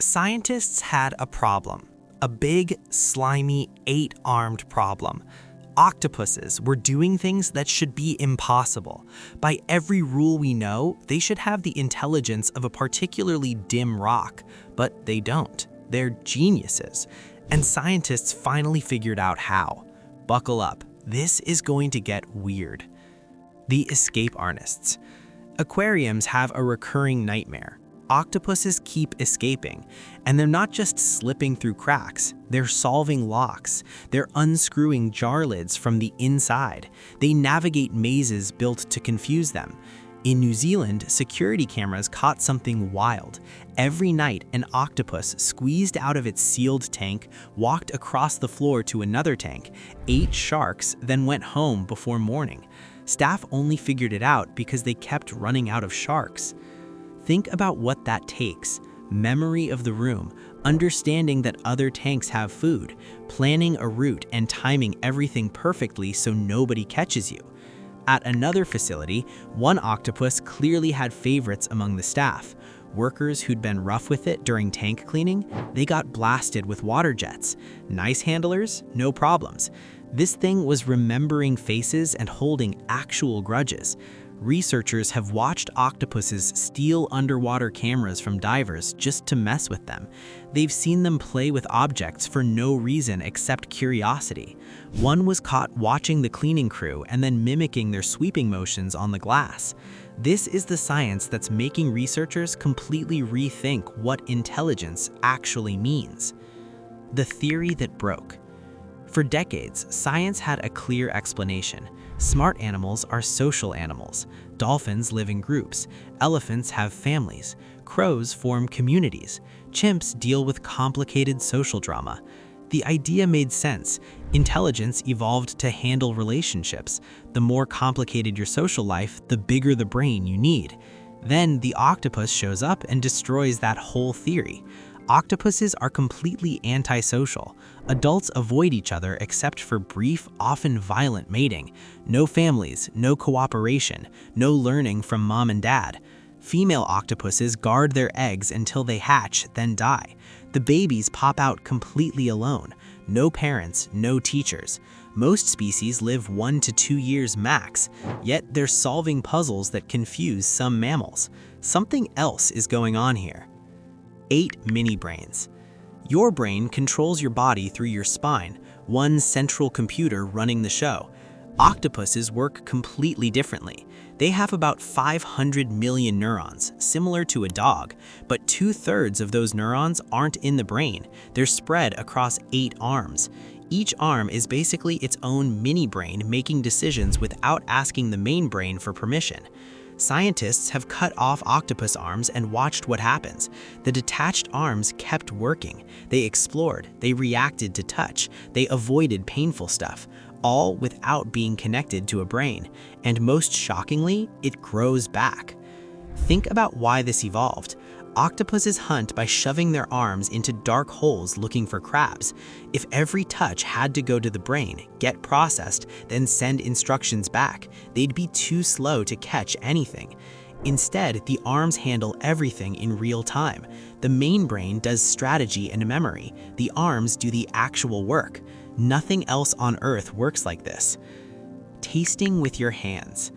Scientists had a problem. A big, slimy, 8-armed problem. Octopuses were doing things that should be impossible. By every rule we know, they should have the intelligence of a particularly dim rock, but they don't. They're geniuses. And scientists finally figured out how. Buckle up, this is going to get weird. The escape artists. Aquariums have a recurring nightmare. Octopuses keep escaping, and they're not just slipping through cracks, they're solving locks. They're unscrewing jar lids from the inside. They navigate mazes built to confuse them. In New Zealand, security cameras caught something wild. Every night, an octopus squeezed out of its sealed tank, walked across the floor to another tank, ate sharks, then went home before morning. Staff only figured it out because they kept running out of sharks. Think about what that takes. Memory of the room, understanding that other tanks have food, planning a route and timing everything perfectly so nobody catches you. At another facility, one octopus clearly had favorites among the staff. Workers who'd been rough with it during tank cleaning, they got blasted with water jets. Nice handlers, no problems. This thing was remembering faces and holding actual grudges. Researchers have watched octopuses steal underwater cameras from divers just to mess with them. They've seen them play with objects for no reason except curiosity. One was caught watching the cleaning crew and then mimicking their sweeping motions on the glass. This is the science that's making researchers completely rethink what intelligence actually means. The theory that broke. For decades, science had a clear explanation. Smart animals are social animals. Dolphins live in groups. Elephants have families. Crows form communities. Chimps deal with complicated social drama. The idea made sense. Intelligence evolved to handle relationships. The more complicated your social life, the bigger the brain you need. Then the octopus shows up and destroys that whole theory. Octopuses are completely antisocial. Adults avoid each other except for brief, often violent mating. No families, no cooperation, no learning from mom and dad. Female octopuses guard their eggs until they hatch, then die. The babies pop out completely alone. No parents, no teachers. Most species live 1 to 2 years max, yet they're solving puzzles that confuse some mammals. Something else is going on here. 8 mini-brains. Your brain controls your body through your spine, one central computer running the show. Octopuses work completely differently. They have about 500 million neurons, similar to a dog, but 2/3 of those neurons aren't in the brain. They're spread across 8 arms. Each arm is basically its own mini-brain making decisions without asking the main brain for permission. Scientists have cut off octopus arms and watched what happens. The detached arms kept working. They explored, they reacted to touch, they avoided painful stuff, all without being connected to a brain. And most shockingly, it grows back. Think about why this evolved. Octopuses hunt by shoving their arms into dark holes looking for crabs. If every touch had to go to the brain, get processed, then send instructions back, they'd be too slow to catch anything. Instead, the arms handle everything in real time. The main brain does strategy and memory. The arms do the actual work. Nothing else on Earth works like this. Tasting with your hands.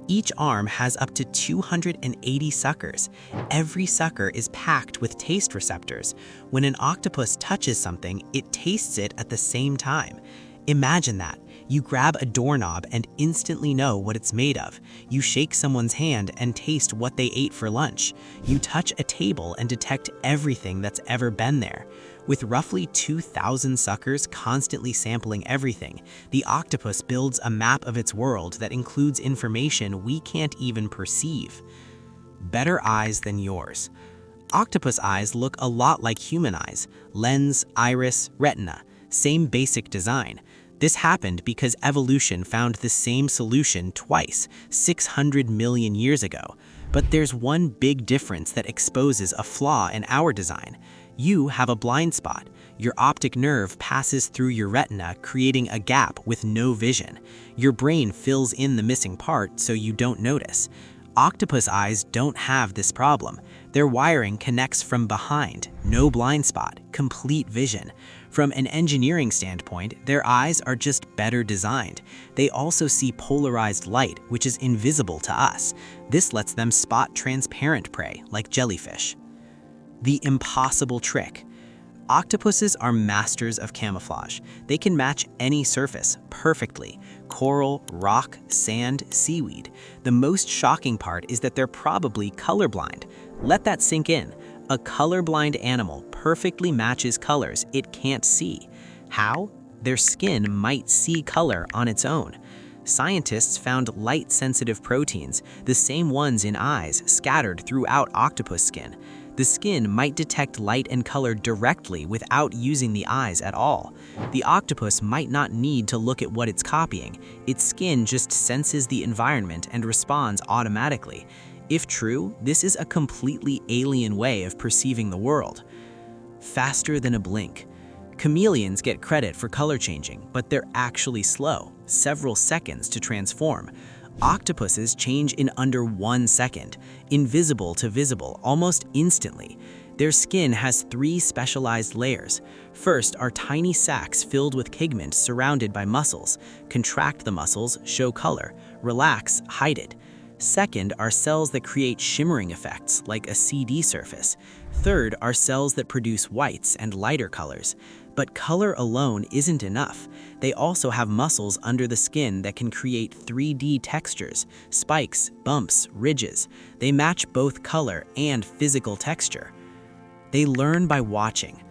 Each arm has up to 280 suckers. Every sucker is packed with taste receptors. When an octopus touches something, it tastes it at the same time. Imagine that. You grab a doorknob and instantly know what it's made of. You shake someone's hand and taste what they ate for lunch. You touch a table and detect everything that's ever been there. With roughly 2,000 suckers constantly sampling everything, the octopus builds a map of its world that includes information we can't even perceive. Better eyes than yours. Octopus eyes look a lot like human eyes. Lens, iris, retina. Same basic design. This happened because evolution found the same solution twice, 600 million years ago. But there's one big difference that exposes a flaw in our design. You have a blind spot. Your optic nerve passes through your retina, creating a gap with no vision. Your brain fills in the missing part so you don't notice. Octopus eyes don't have this problem. Their wiring connects from behind, no blind spot, complete vision. From an engineering standpoint, their eyes are just better designed. They also see polarized light, which is invisible to us. This lets them spot transparent prey, like jellyfish. The impossible trick. Octopuses are masters of camouflage. They can match any surface perfectly: coral, rock, sand, seaweed. The most shocking part is that they're probably colorblind. Let that sink in. A colorblind animal perfectly matches colors it can't see. How? Their skin might see color on its own. Scientists found light-sensitive proteins, the same ones in eyes, scattered throughout octopus skin. The skin might detect light and color directly without using the eyes at all. The octopus might not need to look at what it's copying. Its skin just senses the environment and responds automatically. If true, this is a completely alien way of perceiving the world. Faster than a blink. Chameleons get credit for color changing, but they're actually slow, several seconds to transform. Octopuses change in under 1 second, invisible to visible, almost instantly. Their skin has 3 specialized layers. First are tiny sacs filled with pigment surrounded by muscles. Contract the muscles, show color. Relax, hide it. Second are cells that create shimmering effects, like a CD surface. Third are cells that produce whites and lighter colors. But color alone isn't enough. They also have muscles under the skin that can create 3D textures, spikes, bumps, ridges. They match both color and physical texture. They learn by watching.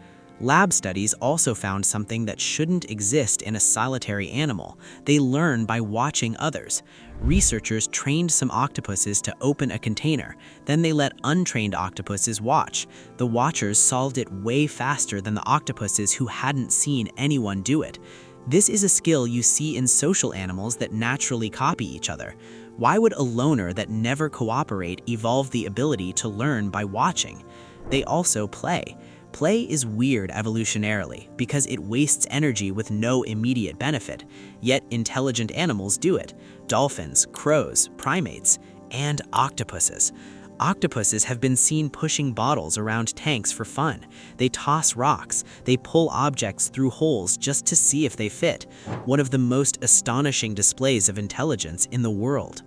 Lab studies also found something that shouldn't exist in a solitary animal. They learn by watching others. Researchers trained some octopuses to open a container. Then they let untrained octopuses watch. The watchers solved it way faster than the octopuses who hadn't seen anyone do it. This is a skill you see in social animals that naturally copy each other. Why would a loner that never cooperate evolve the ability to learn by watching? They also play. Play is weird evolutionarily because it wastes energy with no immediate benefit, yet intelligent animals do it. Dolphins, crows, primates, and octopuses. Octopuses have been seen pushing bottles around tanks for fun. They toss rocks. They pull objects through holes just to see if they fit. One of the most astonishing displays of intelligence in the world.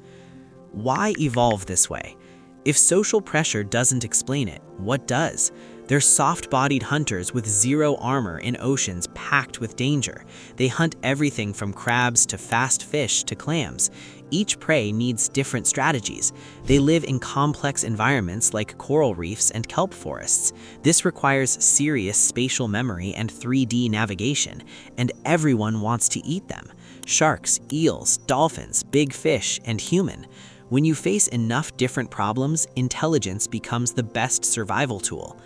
Why evolve this way? If social pressure doesn't explain it, what does? They're soft-bodied hunters with zero armor in oceans packed with danger. They hunt everything from crabs to fast fish to clams. Each prey needs different strategies. They live in complex environments like coral reefs and kelp forests. This requires serious spatial memory and 3D navigation, and everyone wants to eat them. Sharks, eels, dolphins, big fish, and human. When you face enough different problems, intelligence becomes the best survival tool.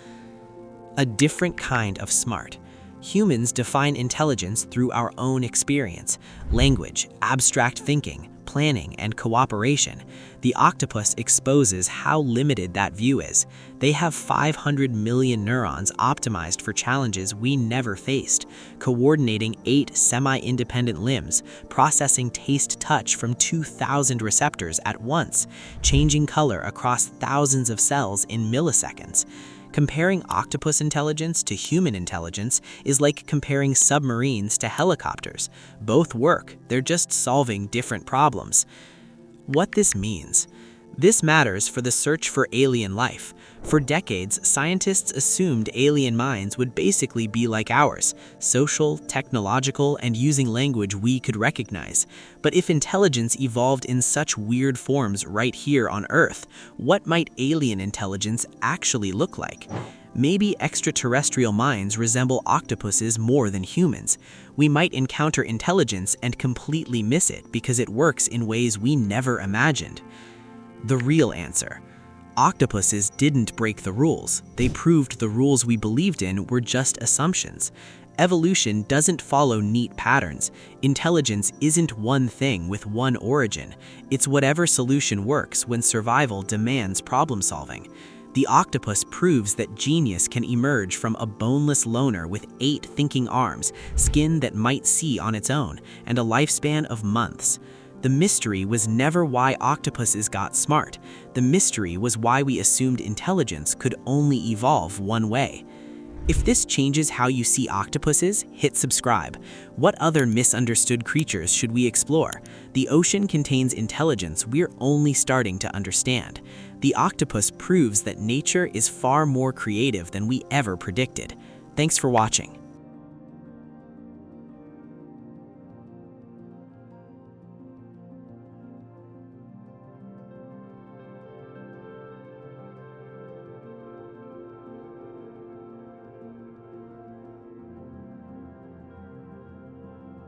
A different kind of smart. Humans define intelligence through our own experience, language, abstract thinking, planning, and cooperation. The octopus exposes how limited that view is. They have 500 million neurons optimized for challenges we never faced, coordinating 8 semi-independent limbs, processing taste-touch from 2,000 receptors at once, changing color across thousands of cells in milliseconds. Comparing octopus intelligence to human intelligence is like comparing submarines to helicopters. Both work, they're just solving different problems. What this means? This matters for the search for alien life. For decades, scientists assumed alien minds would basically be like ours, social, technological, and using language we could recognize. But if intelligence evolved in such weird forms right here on Earth, what might alien intelligence actually look like? Maybe extraterrestrial minds resemble octopuses more than humans. We might encounter intelligence and completely miss it because it works in ways we never imagined. The real answer. Octopuses didn't break the rules. They proved the rules we believed in were just assumptions. Evolution doesn't follow neat patterns. Intelligence isn't one thing with one origin. It's whatever solution works when survival demands problem solving. The octopus proves that genius can emerge from a boneless loner with 8 thinking arms, skin that might see on its own, and a lifespan of months. The mystery was never why octopuses got smart. The mystery was why we assumed intelligence could only evolve one way. If this changes how you see octopuses, hit subscribe. What other misunderstood creatures should we explore? The ocean contains intelligence we're only starting to understand. The octopus proves that nature is far more creative than we ever predicted. Thanks for watching.